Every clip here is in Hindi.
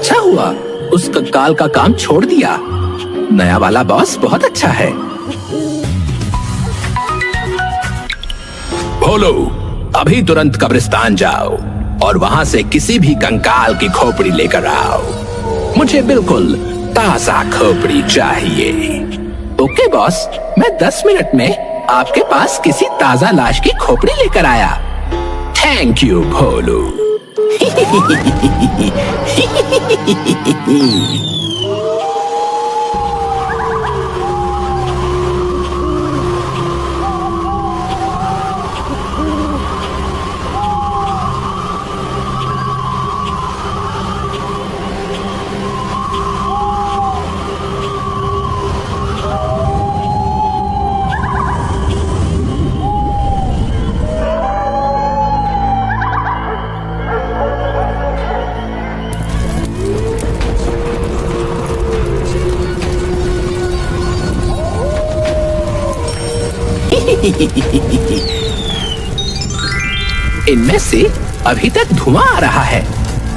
अच्छा हुआ उस कंकाल का काम छोड़ दिया। नया वाला बॉस बहुत अच्छा है। भोलू, अभी तुरंत कब्रिस्तान जाओ और वहां से किसी भी कंकाल की खोपड़ी लेकर आओ। मुझे बिल्कुल ताजा खोपड़ी चाहिए। ओके बॉस, मैं 10 मिनट में आपके पास किसी ताजा लाश की खोपड़ी लेकर आया। थैंक यू भोलू। इनमें से अभी तक धुआं आ रहा है।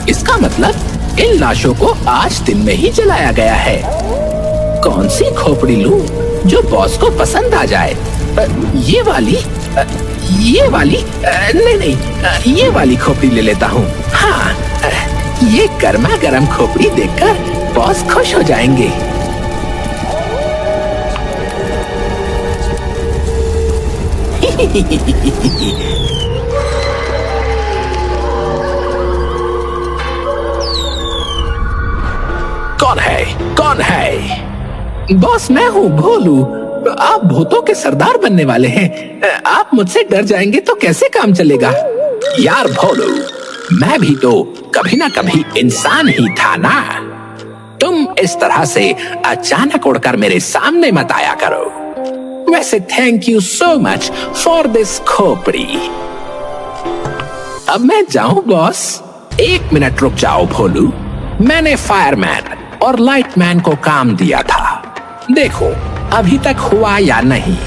इसका मतलब इन लाशों को आज दिन में ही जलाया गया है। कौन सी खोपड़ी लूं जो बॉस को पसंद आ जाए? ये वाली नहीं, ये वाली खोपड़ी ले लेता हूँ। हाँ, ये गर्मा गर्म खोपड़ी देखकर बॉस खुश हो जाएंगे। कौन है? कौन है? बॉस, मैं हूँ भोलू। आप भूतों के सरदार बनने वाले हैं। आप मुझसे डर जाएंगे तो कैसे काम चलेगा? यार भोलू, मैं भी तो कभी ना कभी इंसान ही था ना। तुम इस तरह से अचानक उड़कर मेरे सामने मत आया करो। वैसे thank you so much for this खोपड़ी। अब मैं जाऊं बॉस? 1 मिनट रुक जाओ भोलू। मैंने फायरमैन और लाइटमैन को काम दिया था। देखो अभी तक हुआ या नहीं।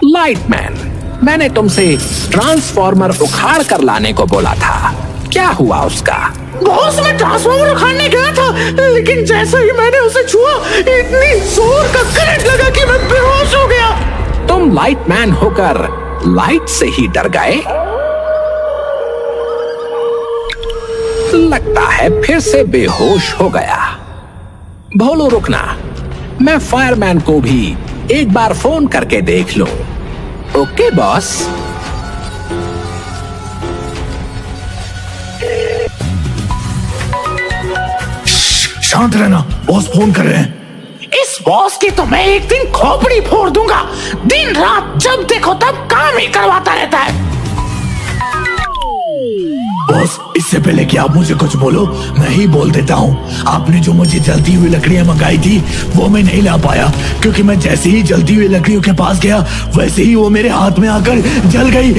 लाइटमैन, मैंने तुमसे ट्रांसफॉर्मर उखाड़ कर लाने को बोला था। क्या हुआ उसका? बॉस, मैं ट्रांसफॉर्मर उखाड़ने गया था, लेकिन जैसे ही मैंने उसे छुआ, इतनी जोर का करंट लगा कि मैं बेहोश हो गया। तुम लाइटमैन होकर लाइट से ही डर गए? लगता है फिर से बेहोश हो गया। भोलू रुकना, मैं फायरमैन को भी एक बार फोन करके देख लूं। Okay boss. शांत रहना, बॉस फोन कर रहे हैं। इस बॉस की तो मैं एक दिन खोपड़ी फोड़ दूंगा। दिन रात जब देखो तब काम ही करवाता रहता है। बॉस, इससे पहले कि आप मुझे कुछ बोलो, मैं ही बोल देता हूँ। आपने जो मुझे जलती हुई लकड़ियां मंगाई थी वो मैं नहीं ला पाया, क्योंकि मैं जैसे ही जलती हुई लकड़ियों के पास गया वैसे ही वो मेरे हाथ में आकर जल गई।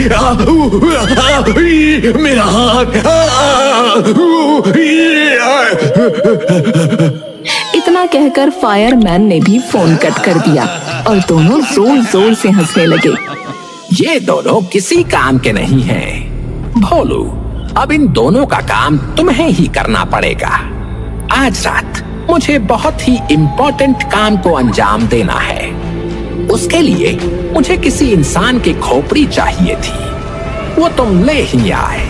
मेरा हाथ। इतना कहकर फायरमैन ने भी फोन कट कर दिया और दोनों जोर जोर से हंसने लगे। ये दोनों किसी काम के नहीं हैं। भोलू, अब इन दोनों का काम तुम्हें ही करना पड़ेगा। आज रात मुझे बहुत ही इम्पोर्टेंट काम को अंजाम देना है। उसके लिए मुझे किसी इंसान की खोपड़ी चाहिए थी। वो तुम ले ही आए।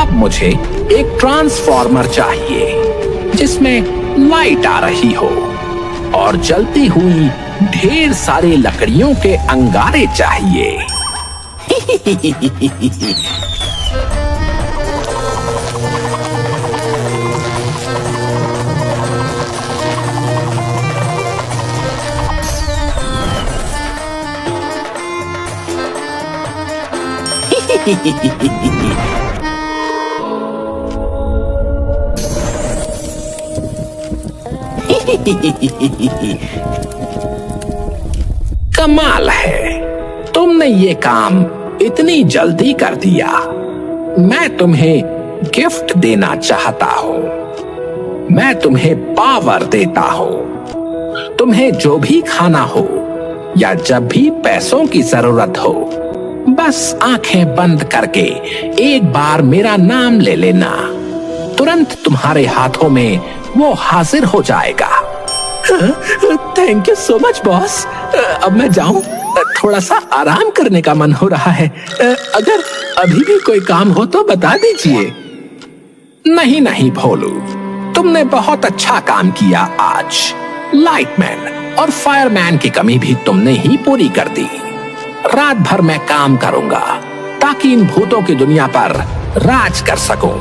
अब मुझे एक ट्रांसफॉर्मर चाहिए जिसमें लाइट आ रही हो और जलती हुई ढेर सारी लकड़ियों के अंगारे चाहिए। कमाल है, तुमने ये काम इतनी जल्दी कर दिया। मैं तुम्हें गिफ्ट देना चाहता हूँ। मैं तुम्हें पावर देता हूँ। तुम्हें जो भी खाना हो या जब भी पैसों की जरूरत हो, बस आंखें बंद करके एक बार मेरा नाम ले लेना, तुरंत तुम्हारे हाथों में वो हाजिर हो जाएगा। Thank you so much boss. अब मैं जाऊं? थोड़ा सा आराम करने का मन हो रहा है। अगर अभी भी कोई काम हो तो बता दीजिए। नहीं नहीं भोलू, तुमने बहुत अच्छा काम किया आज। लाइटमैन और फायरमैन की कमी भी तुमने ही पूरी कर दी। रात भर मैं काम करूंगा ताकि इन भूतों की दुनिया पर राज कर सकूं।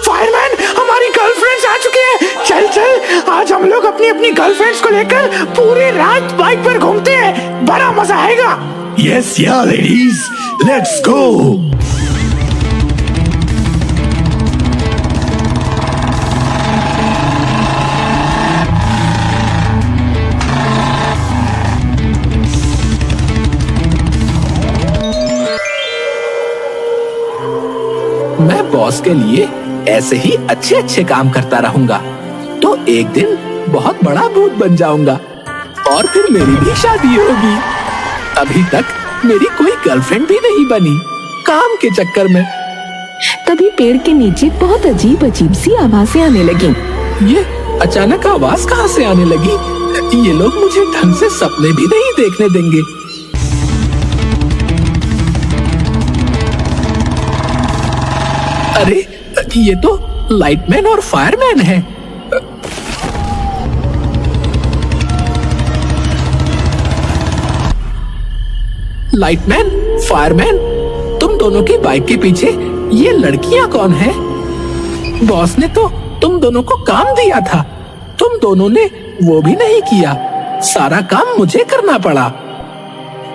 फायरमैन, हमारी गर्लफ्रेंड्स आ चुके हैं। चल चल, आज हम लोग अपनी अपनी गर्लफ्रेंड्स को लेकर पूरी रात बाइक पर घूमते हैं। बड़ा मजा आएगा। Yes, yeah, ladies, let's go. मैं बॉस के लिए ऐसे ही अच्छे अच्छे काम करता रहूंगा तो एक दिन बहुत बड़ा भूत बन जाऊंगा और फिर मेरी भी शादी होगी। अभी तक मेरी कोई गर्लफ्रेंड भी नहीं बनी, काम के चक्कर में। तभी पेड़ के नीचे बहुत अजीब अजीब सी आवाजें आने लगी। ये अचानक आवाज कहाँ से आने लगी? ये लोग मुझे ढंग से सपने भी नहीं देखने देंगे। अरे ये तो लाइटमैन और फायरमैन है। लाइटमैन, फायरमैन, तुम दोनों की बाइक के पीछे ये लड़कियां कौन है? बॉस ने तो तुम दोनों को काम दिया था, तुम दोनों ने वो भी नहीं किया। सारा काम मुझे करना पड़ा।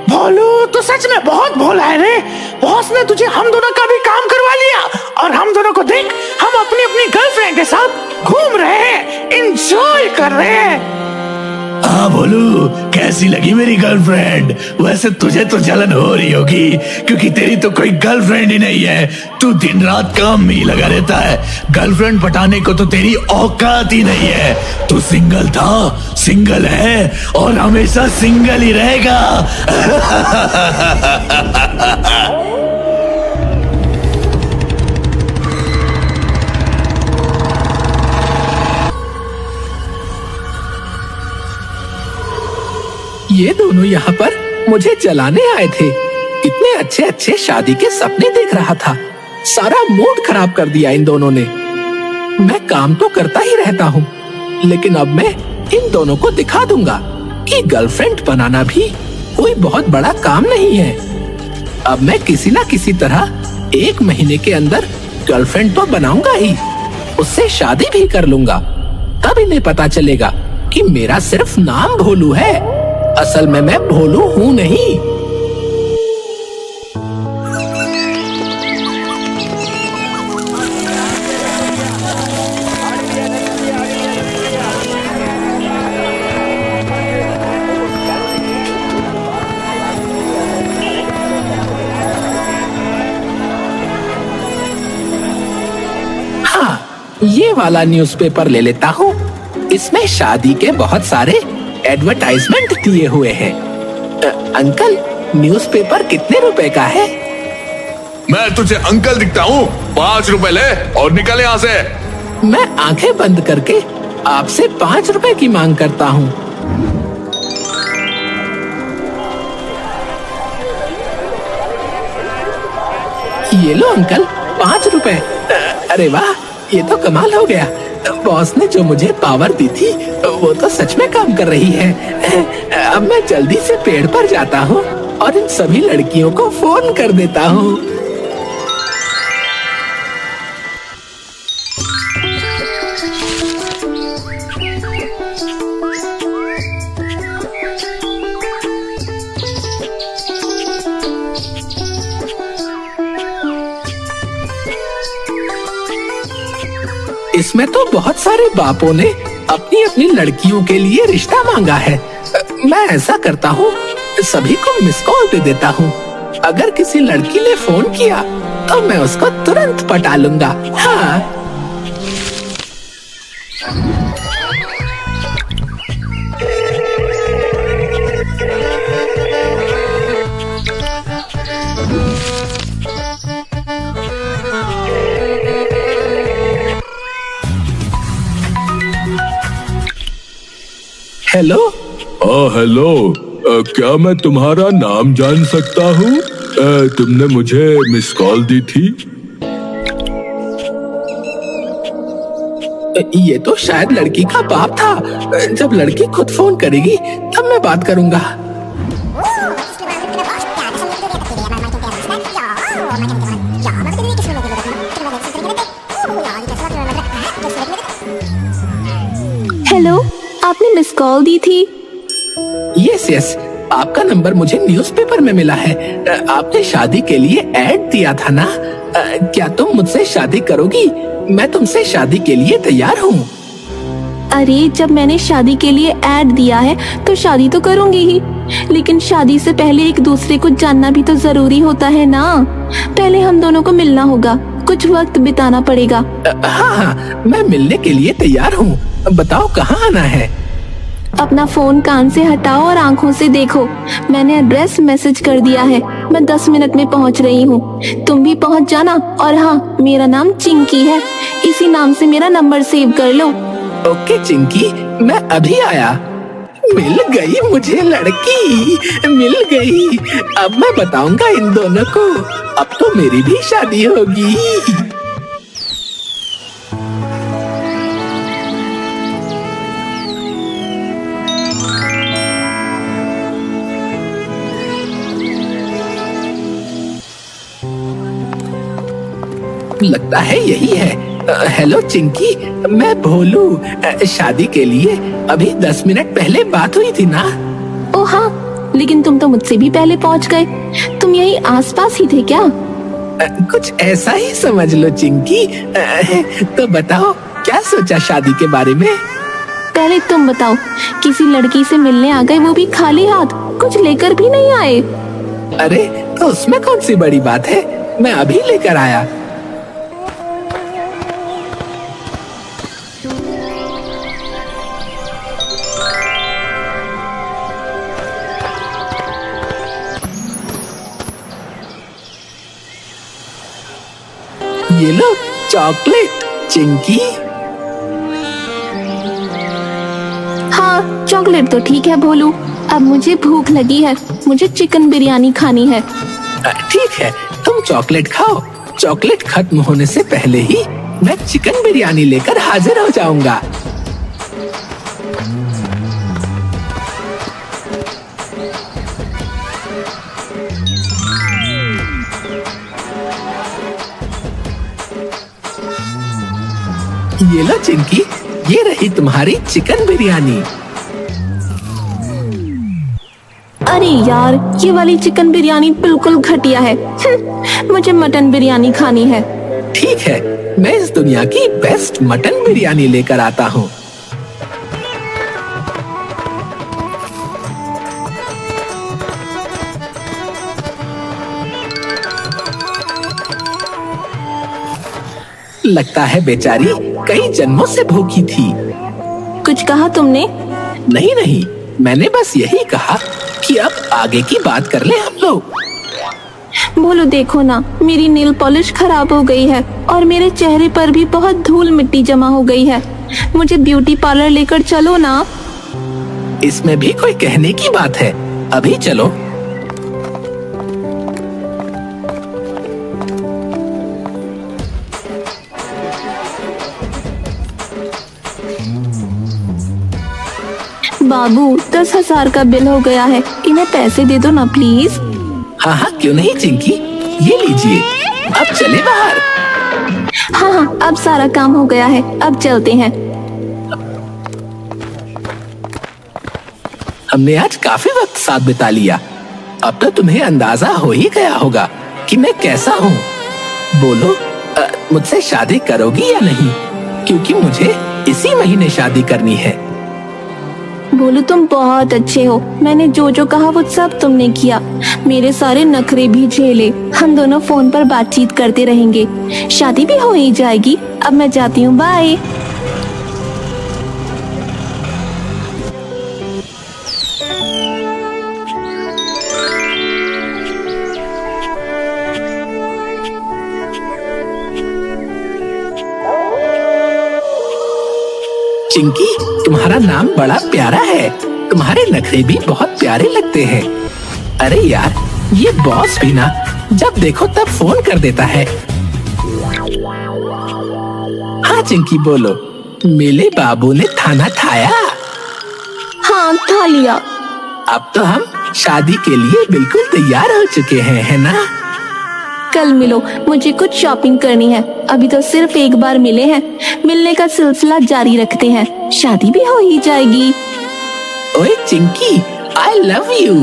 भोलू तो सच में बहुत भोला है रे। बॉस ने तुझे हम दोनों का भी काम करवा लिया और हम दोनों को देख, हम अपनी अपनी गर्लफ्रेंड के साथ घूम रहे हैं, एंजॉय कर रहे हैं। हाँ बोलू, कैसी लगी मेरी गर्लफ्रेंड? वैसे तुझे तो जलन हो रही होगी क्योंकि तेरी तो कोई गर्लफ्रेंड ही नहीं है। तू दिन रात काम में ही लगा रहता है। गर्लफ्रेंड पटाने को तो तेरी औकात ही नहीं है। तू सिंगल था, सिंगल है और हमेशा सिंगल ही रहेगा। ये दोनों यहाँ पर मुझे जलाने आए थे। इतने अच्छे अच्छे शादी के सपने देख रहा था, सारा मूड खराब कर दिया इन दोनों ने। मैं काम तो करता ही रहता हूँ, लेकिन अब मैं इन दोनों को दिखा दूंगा कि गर्लफ्रेंड बनाना भी कोई बहुत बड़ा काम नहीं है। अब मैं किसी ना किसी तरह 1 महीने के अंदर गर्लफ्रेंड तो बनाऊंगा ही, उससे शादी भी कर लूंगा। तब इन्हें पता चलेगा कि मेरा सिर्फ नाम भोलू है, असल में मैं भोलू हूं नहीं। हाँ, ये वाला न्यूज़पेपर ले लेता हूँ। इसमें शादी के बहुत सारे एडवर्टाइजमेंट दिए हुए हैं। अंकल, न्यूज़पेपर कितने रुपए का है? मैं तुझे अंकल दिखता हूँ? 5 रुपए ले और निकल यहाँ से। मैं आंखें बंद करके आपसे 5 रुपए की मांग करता हूँ। ये लो अंकल, 5 रुपए। अरे वाह, ये तो कमाल हो गया। बॉस ने जो मुझे पावर दी थी वो तो सच में काम कर रही है। अब मैं जल्दी से पेड़ पर जाता हूँ और इन सभी लड़कियों को फोन कर देता हूँ। इसमें तो बहुत सारे बापों ने अपनी अपनी लड़कियों के लिए रिश्ता मांगा है। मैं ऐसा करता हूँ, सभी को मिस कॉल दे देता हूँ। अगर किसी लड़की ने फोन किया तो मैं उसको तुरंत पटा लूंगा। हाँ। हेलो। हेलो, क्या मैं तुम्हारा नाम जान सकता हूँ? तुमने मुझे मिस कॉल दी थी। ये तो शायद लड़की का बाप था। जब लड़की खुद फोन करेगी तब मैं बात करूंगा। हेलो, आपने मिस कॉल दी थी। यस यस, आपका नंबर मुझे न्यूज़पेपर में मिला है। आपने शादी के लिए ऐड दिया था ना? क्या तुम मुझसे शादी करोगी? मैं तुमसे शादी के लिए तैयार हूँ। अरे, जब मैंने शादी के लिए ऐड दिया है तो शादी तो करूंगी ही, लेकिन शादी से पहले एक दूसरे को जानना भी तो जरूरी होता है ना। पहले हम दोनों को मिलना होगा, कुछ वक्त बिताना पड़ेगा। हाँ, मैं मिलने के लिए तैयार हूँ। बताओ कहाँ आना है? अपना फोन कान से हटाओ और आंखों से देखो। मैंने एड्रेस मैसेज कर दिया है। मैं 10 मिनट में पहुंच रही हूँ, तुम भी पहुंच जाना। और हाँ, मेरा नाम चिंकी है, इसी नाम से मेरा नंबर सेव कर लो। ओके चिंकी, मैं अभी आया। मिल गई मुझे लड़की, मिल गई। अब मैं बताऊंगा इन दोनों को, अब तो मेरी भी शादी होगी। लगता है यही है। हेलो चिंकी, मैं भोलू। शादी के लिए अभी 10 मिनट पहले बात हुई थी ना? ओ हाँ, लेकिन तुम तो मुझसे भी पहले पहुंच गए। तुम यही आसपास ही थे क्या? कुछ ऐसा ही समझ लो चिंकी। तो बताओ, क्या सोचा शादी के बारे में? पहले तुम बताओ, किसी लड़की से मिलने आ गए, वो भी खाली हाथ, कुछ लेकर भी नहीं आए। अरे, तो उसमें कौन सी बड़ी बात है, मैं अभी लेकर आया। ये लो चॉकलेट चिंकी। हाँ, चॉकलेट तो ठीक है भोलू। अब मुझे भूख लगी है, मुझे चिकन बिरयानी खानी है। ठीक है, तुम चॉकलेट खाओ। चॉकलेट खत्म होने से पहले ही मैं चिकन बिरयानी लेकर हाजिर हो जाऊंगा। ये लो चिंकी, ये रही तुम्हारी चिकन बिरयानी। अरे यार, ये वाली चिकन बिरयानी बिल्कुल घटिया है। मुझे मटन बिरयानी खानी है। ठीक है, मैं इस दुनिया की बेस्ट मटन बिरयानी लेकर आता हूँ। लगता है बेचारी कई जन्मों से भूखी थी। कुछ कहा तुमने? नहीं नहीं, मैंने बस यही कहा कि अब आगे की बात कर ले हम लोग। बोलो देखो ना, मेरी नेल पॉलिश खराब हो गई है और मेरे चेहरे पर भी बहुत धूल मिट्टी जमा हो गई है। मुझे ब्यूटी पार्लर लेकर चलो ना। इसमें भी कोई कहने की बात है, अभी चलो। बाबू, 10,000 का बिल हो गया है, इन्हें पैसे दे दो ना प्लीज। हाँ हाँ, क्यों नहीं चिंकी, ये लीजिए। अब चले बाहर। हाँ हाँ, अब सारा काम हो गया है, अब चलते हैं। हमने आज काफी वक्त साथ बिता लिया। अब तो तुम्हें अंदाजा हो ही गया होगा कि मैं कैसा हूँ। बोलो, मुझसे शादी करोगी या नहीं? क्योंकि मुझे इसी महीने शादी करनी है। बोलू, तुम बहुत अच्छे हो। मैंने जो जो कहा वो सब तुमने किया, मेरे सारे नखरे भी झेले। हम दोनों फोन पर बातचीत करते रहेंगे, शादी भी हो ही जाएगी। अब मैं जाती हूँ, बाय। चिंकी, तुम्हारा नाम बड़ा प्यारा है। तुम्हारे नखरे भी बहुत प्यारे लगते हैं। अरे यार, ये बॉस भी ना जब देखो तब फोन कर देता है। हाँ चिंकी बोलो, मेरे बाबू ने खाना खाया? हाँ खा लिया। अब तो हम शादी के लिए बिल्कुल तैयार हो चुके हैं, है ना? कल मिलो, मुझे कुछ शॉपिंग करनी है। अभी तो सिर्फ एक बार मिले हैं, मिलने का सिलसिला जारी रखते हैं, शादी भी हो ही जाएगी। ओए Chinki, I love you.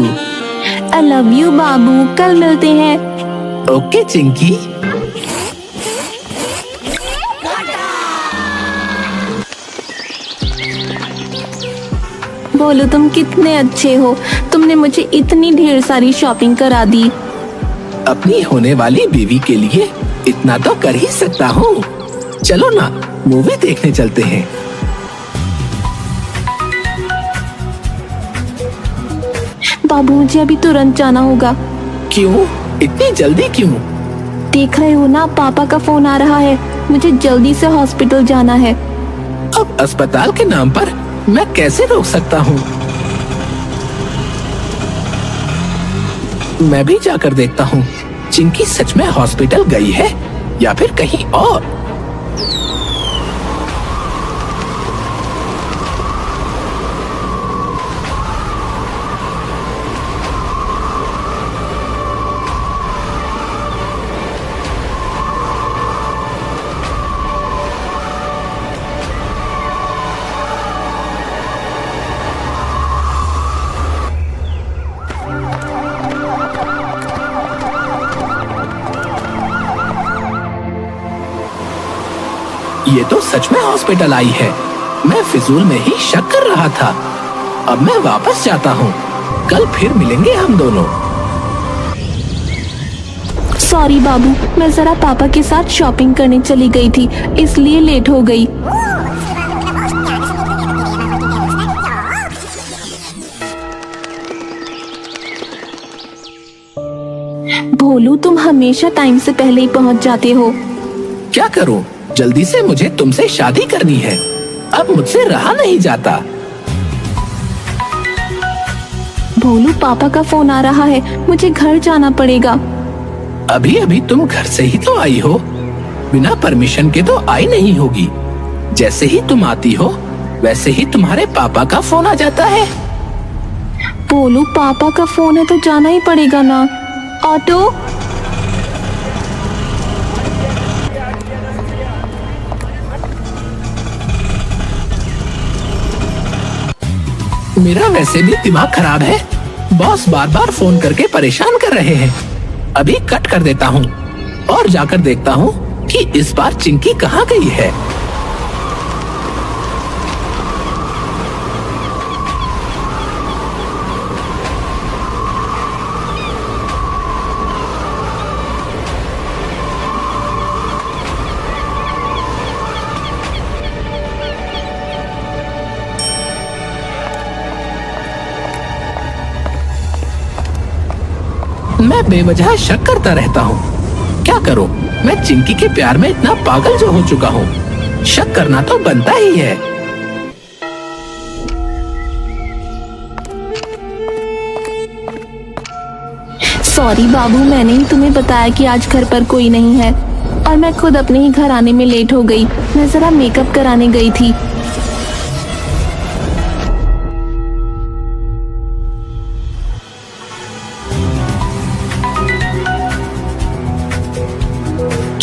I love you बाबू, कल मिलते हैं। ओके चिंकी। बोलो, तुम कितने अच्छे हो। तुमने मुझे इतनी ढेर सारी शॉपिंग करा दी। अपनी होने वाली बीवी के लिए इतना तो कर ही सकता हूँ। चलो ना, मूवी देखने चलते हैं। बाबू, मुझे अभी तुरंत जाना होगा। क्यों? इतनी जल्दी क्यों? देख रहे हो ना, पापा का फोन आ रहा है। मुझे जल्दी से हॉस्पिटल जाना है। अब अस्पताल के नाम पर मैं कैसे रोक सकता हूँ? मैं भी जाकर देखता हूँ, चिंकी सच में हॉस्पिटल गई है या फिर कहीं और। ये तो सच में हॉस्पिटल आई है। मैं फिजूल में ही शक कर रहा था। अब मैं वापस जाता हूँ, कल फिर मिलेंगे हम दोनों। सॉरी बाबू, मैं जरा पापा के साथ शॉपिंग करने चली गई थी, इसलिए लेट हो गई। भोलू, तुम हमेशा टाइम से पहले ही पहुंच जाते हो। क्या करूँ, जल्दी से मुझे तुमसे शादी करनी है। अब मुझसे रहा नहीं जाता। भोलू, पापा का फोन आ रहा है, मुझे घर जाना पड़ेगा। अभी अभी तुम घर से ही तो आई हो, बिना परमिशन के तो आई नहीं होगी। जैसे ही तुम आती हो वैसे ही तुम्हारे पापा का फोन आ जाता है। भोलू, पापा का फोन है तो जाना ही पड़ेगा ना। ऑटो। मेरा वैसे भी दिमाग खराब है। बॉस बार बार फोन करके परेशान कर रहे हैं। अभी कट कर देता हूँ और जाकर देखता हूँ कि इस बार चिंकी कहाँ गई है। मैं बेवजह शक करता रहता हूँ। क्या करूँ, मैं चिंकी के प्यार में इतना पागल जो हो चुका हूँ। शक करना तो बनता ही है। सॉरी बाबू, मैंने ही तुम्हें बताया कि आज घर पर कोई नहीं है और मैं खुद अपने ही घर आने में लेट हो गई। मैं जरा मेकअप कराने गई थी।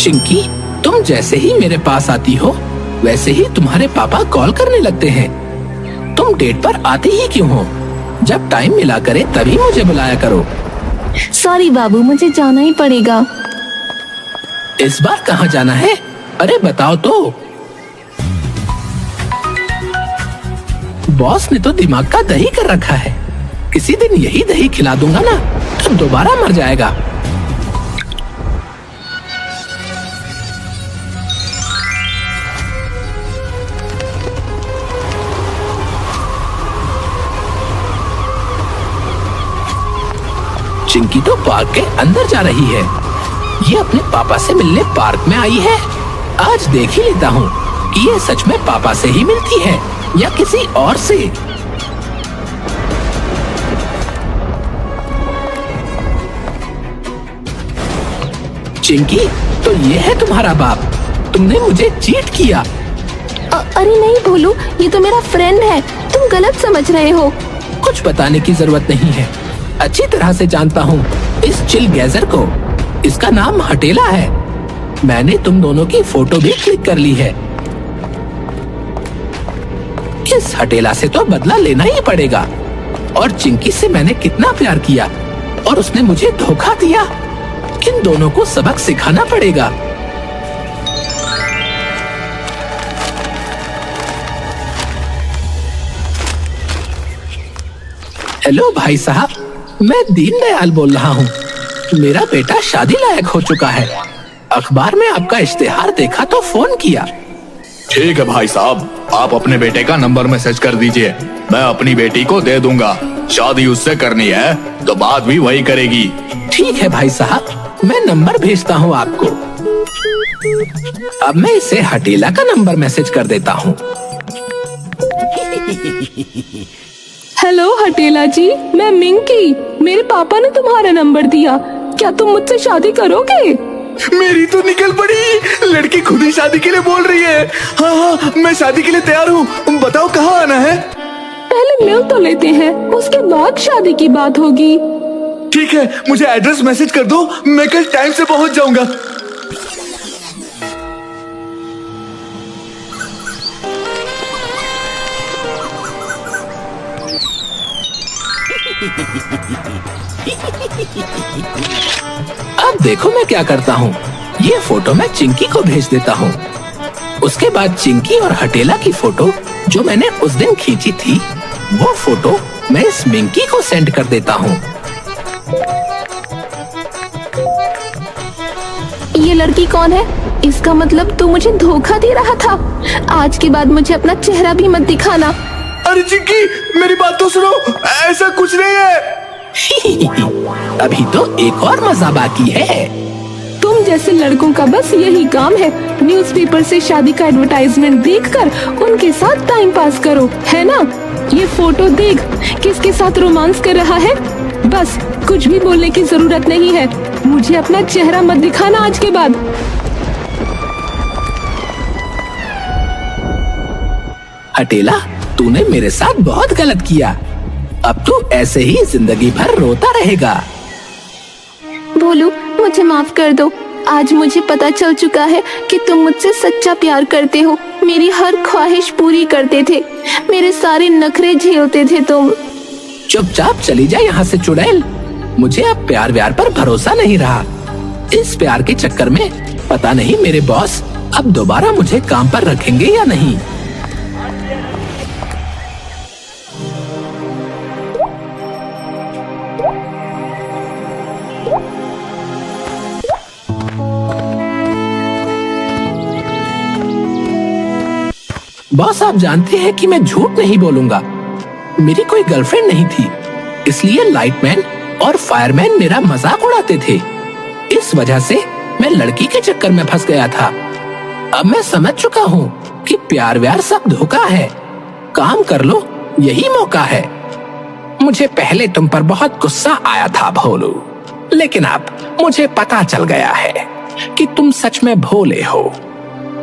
चिंकी, तुम जैसे ही मेरे पास आती हो वैसे ही तुम्हारे पापा कॉल करने लगते हैं। तुम डेट पर आती ही क्यों हो? जब टाइम मिला करे तभी मुझे बुलाया करो। सॉरी बाबू, मुझे जाना ही पड़ेगा। इस बार कहाँ जाना है? अरे बताओ तो। बॉस ने तो दिमाग का दही कर रखा है। किसी दिन यही दही खिला दूंगा ना तो दोबारा मर जाएगा। चिंकी तो पार्क के अंदर जा रही है। ये अपने पापा से मिलने पार्क में आई है। आज देख ही लेता हूँ कि ये सच में पापा से ही मिलती है। या किसी और से? चिंकी, तो ये है तुम्हारा बाप। तुमने मुझे चीट किया। अरे नहीं भोलू, ये तो मेरा फ्रेंड है, तुम गलत समझ रहे हो। कुछ बताने की जरूरत नहीं है, अच्छी तरह से जानता हूँ इस चिल गैजर को। इसका नाम हटेला है। मैंने तुम दोनों की फोटो भी क्लिक कर ली है। इस हटेला से तो बदला लेना ही पड़ेगा। और चिंकी से मैंने कितना प्यार किया और उसने मुझे धोखा दिया। इन दोनों को सबक सिखाना पड़ेगा। हेलो भाई साहब, मैं दीनदयाल बोल रहा हूँ। मेरा बेटा शादी लायक हो चुका है। अखबार में आपका इश्तेहार देखा तो फोन किया। ठीक है भाई साहब, आप अपने बेटे का नंबर मैसेज कर दीजिए, मैं अपनी बेटी को दे दूंगा। शादी उससे करनी है तो बात भी वही करेगी। ठीक है भाई साहब, मैं नंबर भेजता हूँ आपको। अब मैं इसे हटेला का नंबर मैसेज कर देता हूँ। हेलो हटेला जी, मैं मिंकी। मेरे पापा ने तुम्हारा नंबर दिया, क्या तुम मुझसे शादी करोगे? मेरी तो निकल पड़ी, लड़की खुद ही शादी के लिए बोल रही है। हाँ हाँ, मैं शादी के लिए तैयार हूँ, बताओ कहाँ आना है? पहले मिल तो लेते हैं, उसके बाद शादी की बात होगी। ठीक है, मुझे एड्रेस मैसेज कर दो, मैं कल टाइम से पहुंच जाऊंगा। अब देखो मैं क्या करता हूँ। ये फोटो मैं चिंकी को भेज देता हूँ। उसके बाद चिंकी और हटेला की फोटो जो मैंने उस दिन खींची थी, वो फोटो मैं इस मिंकी को सेंड कर देता हूँ। ये लड़की कौन है? इसका मतलब तू मुझे धोखा दे रहा था। आज के बाद मुझे अपना चेहरा भी मत दिखाना। अरे चिंकी, मेरी बात तो सुनो, ऐसा कुछ नहीं है। अभी तो एक और मजा बाकी है। तुम जैसे लड़कों का बस यही काम है, न्यूज़पेपर से शादी का एडवर्टाइजमेंट देखकर उनके साथ टाइम पास करो, है ना? ये फोटो देख, किसके साथ रोमांस कर रहा है। बस कुछ भी बोलने की जरूरत नहीं है। मुझे अपना चेहरा मत दिखाना आज के बाद। हटेला, तूने मेरे साथ बहुत गलत किया। अब तू ऐसे ही जिंदगी भर रोता रहेगा। भोलू, मुझे माफ कर दो। आज मुझे पता चल चुका है कि तुम मुझसे सच्चा प्यार करते हो। मेरी हर ख्वाहिश पूरी करते थे, मेरे सारे नखरे झेलते थे तुम। चुपचाप चली जा यहाँ से चुड़ैल। मुझे अब प्यार व्यार पर भरोसा नहीं रहा। इस प्यार के चक्कर में पता नहीं मेरे बॉस अब दोबारा मुझे काम पर रखेंगे या नहीं। बॉस, आप जानते हैं कि मैं झूठ नहीं बोलूंगा। मेरी कोई गर्लफ्रेंड नहीं थी, इसलिए लाइटमैन और फायरमैन मेरा मजाक उड़ाते थे। इस वजह से मैं लड़की के चक्कर में फंस गया था। अब मैं समझ चुका हूँ कि प्यार व्यार सब धोखा है। काम कर लो, यही मौका है। मुझे पहले तुम पर बहुत गुस्सा आया था भोलू, लेकिन अब मुझे पता चल गया है कि तुम सच में भोले हो।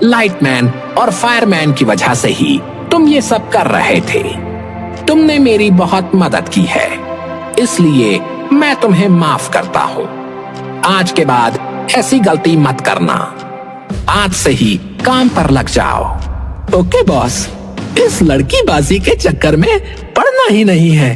लाइटमैन और फायरमैन की वजह से ही तुम ये सब कर रहे थे। तुमने मेरी बहुत मदद की है, इसलिए मैं तुम्हें माफ करता हूँ। आज के बाद ऐसी गलती मत करना। आज से ही काम पर लग जाओ। ओके बॉस, इस लड़की बाजी के चक्कर में पड़ना ही नहीं है।